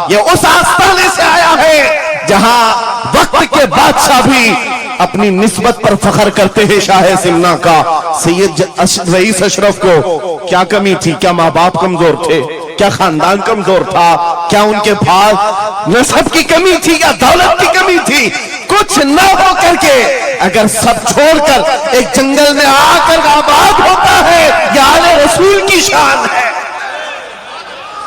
یہ اس آستانے سے آیا ہے جہاں وقت کے بادشاہ بھی اپنی نسبت پر فخر کرتے ہیں شاہ سمنا کا سید رئیس اشرف کو کیا کمی تھی؟ کیا ماں باپ کمزور تھے؟ کیا خاندان کمزور تھا؟ کیا ان کے پاس نسب کی کمی تھی یا دولت کی کمی تھی؟ کچھ نہ ہو کر کے اگر سب چھوڑ کر ایک جنگل میں آ کر آباد ہوتا ہے، یہ آل رسول کی شان ہے،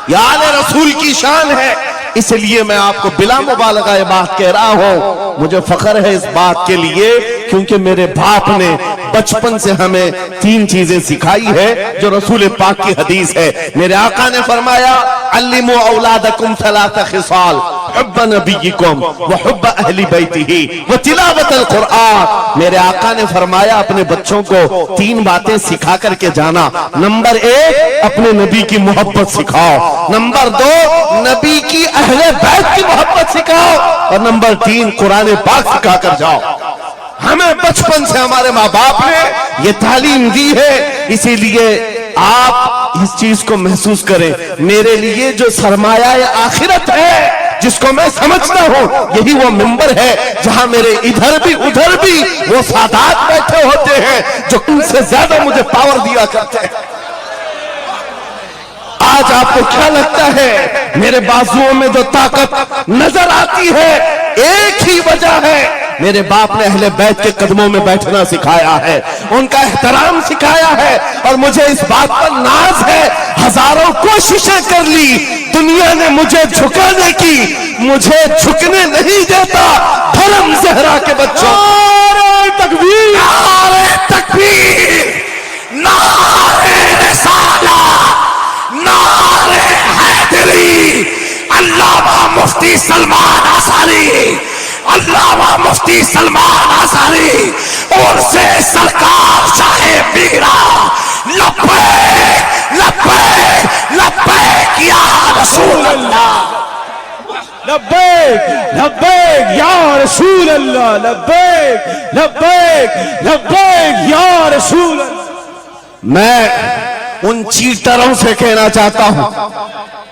یہ آل رسول کی شان ہے۔ اس لیے میں آپ کو بلا مبالغہ یہ بات کہہ رہا ہوں، مجھے فخر ہے اس بات کے لیے کیونکہ میرے باپ نے بچپن سے ہمیں 3 چیزیں سکھائی ہے جو رسول پاک کی حدیث ہے۔ میرے آقا نے فرمایا علموا اولادکم 3 خصال حب نبیکم وحب اہل بیتہ وتلاوت القرآن۔ میرے آقا نے فرمایا اپنے بچوں کو 3 باتیں سکھا کر کے جانا۔ نمبر 1 اپنے نبی کی محبت سکھاؤ، نمبر 2 نبی کی اہل بیت کی محبت سکھاؤ، اور نمبر 3 قرآن پاک سکھا کر جاؤ۔ ہمیں بچپن سے ہمارے ماں باپ نے یہ تعلیم دی ہے، اسی لیے آپ اس چیز کو محسوس کریں۔ میرے لیے جو سرمایہ آخرت ہے جس کو میں سمجھتا ہوں، یہی وہ منبر ہے جہاں میرے ادھر بھی ادھر بھی وہ سادات بیٹھے ہوتے ہیں جو ان سے زیادہ مجھے پاور دیا کرتے ہیں۔ آج آپ کو کیا لگتا ہے میرے بازوؤں میں جو طاقت نظر آتی ہے، ایک ہی وجہ ہے، میرے باپ نے اہل بیت کے قدموں میں بیٹھنا سکھایا ہے، ان کا احترام سکھایا ہے، اور مجھے اس بات پر ناز ہے۔ ہزاروں کوششیں کر لی، دنیا نے مجھے جھکانے کی، مجھے جھکنے نہیں دیتا۔ دھرم زہرا کے بچوں، نعرہ تکبیر، نعرہ تکبیر، نعرہ رسالت، نعرہ حیدری، علامہ مفتی سلمان آصاری، علامہ مفتی سلمان آصاری اور سے سرکار شاہ میرا، لبیک لبیک لبیک یا رسول اللہ، لبیک لبیک یا رسول اللہ، لبیک لبیک لبیک یا رسول اللہ۔ میں ان چیٹروں سے کہنا چاہتا ہوں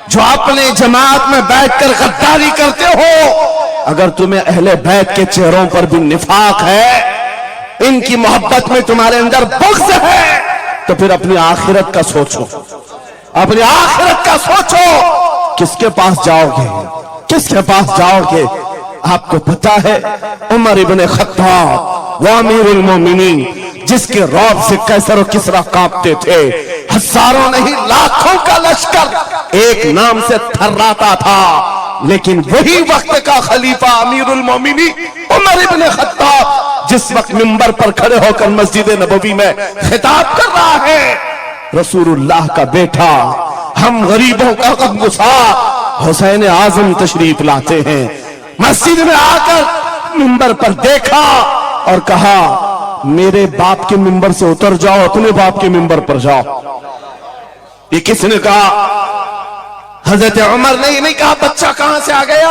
جو اپنے جماعت میں بیٹھ کر غداری کرتے ہو، اگر تمہیں اہل بیت کے چہروں پر بھی نفاق ہے، ان کی محبت میں تمہارے اندر بغض ہے، تو پھر اپنی آخرت کا سوچو، اپنی آخرت کا سوچو۔ کس کے پاس جاؤ گے؟ کس کے پاس جاؤ گے؟ آپ کو پتا ہے عمر ابن خطاب وہ امیر المومنین جس کے رعب سے قیصر و کسریٰ کانپتے تھے، ہزاروں نہیں لاکھوں کا لشکر ایک نام سے تھراتا تھا، لیکن وہی وقت کا خلیفہ امیر المومنین عمر ابن خطاب جس وقت منبر پر کھڑے ہو کر مسجد نبوی میں خطاب کر رہا ہے، رسول اللہ کا بیٹا، ہم غریبوں کا غمگسار حسین اعظم تشریف لاتے ہیں، مسجد میں آ کر منبر پر دیکھا اور کہا میرے باپ کے منبر سے اتر جاؤ، اپنے باپ کے منبر پر جاؤ۔ یہ کس نے کہا؟ حضرت عمر نے نہیں کہا بچہ کہاں سے آ گیا۔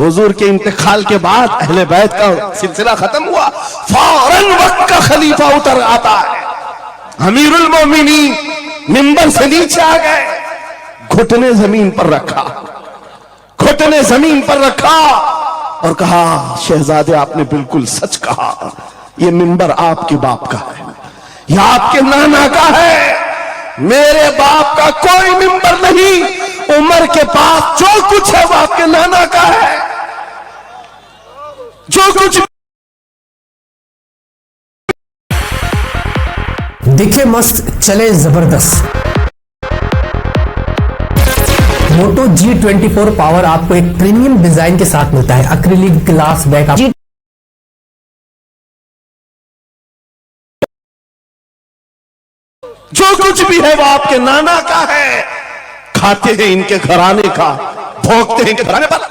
حضور کے انتقال کے بعد اہل بیت کا سلسلہ ختم ہوا، فوراً وقت کا خلیفہ اتر آتا ہے، امیر المومنین منبر سے نیچے آ گئے، گھٹنے زمین پر رکھا، گھٹنے زمین پر رکھا اور کہا شہزادے آپ نے بالکل سچ کہا، یہ منبر آپ کے باپ کا ہے، یہ آپ کے نانا کا ہے، میرے باپ کا کوئی منبر نہیں، عمر کے پاس جو کچھ ہے وہ آپ کے نانا کا ہے، جو کچھ دکھے مست چلے زبردست۔ موٹو G24 پاور آپ کو ایک پریمیم ڈیزائن کے ساتھ ملتا ہے، ایکریلک گلاس بیک، جو کچھ بھی ہے وہ آپ کے نانا کا ہے، کھاتے ہیں ان کے گھرانے کا، بھوکتے ہیں ان کے گھرانے پر۔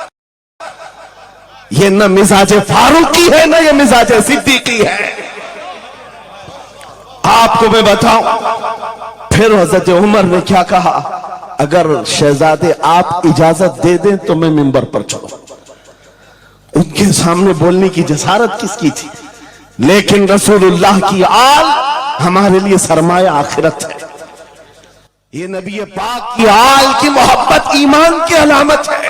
یہ نہ مزاج فاروقی ہے نہ یہ مزاج صدیقی ہے۔ آپ کو میں بتاؤں پھر حضرت عمر نے کیا کہا، اگر شہزادے آپ اجازت دے دیں تو میں منبر پر چڑھوں۔ ان کے سامنے بولنے کی جسارت کس کی تھی؟ لیکن رسول اللہ کی آل ہمارے لیے سرمایہ آخرت ہے، یہ نبی پاک کی آل کی محبت ایمان کی علامت ہے۔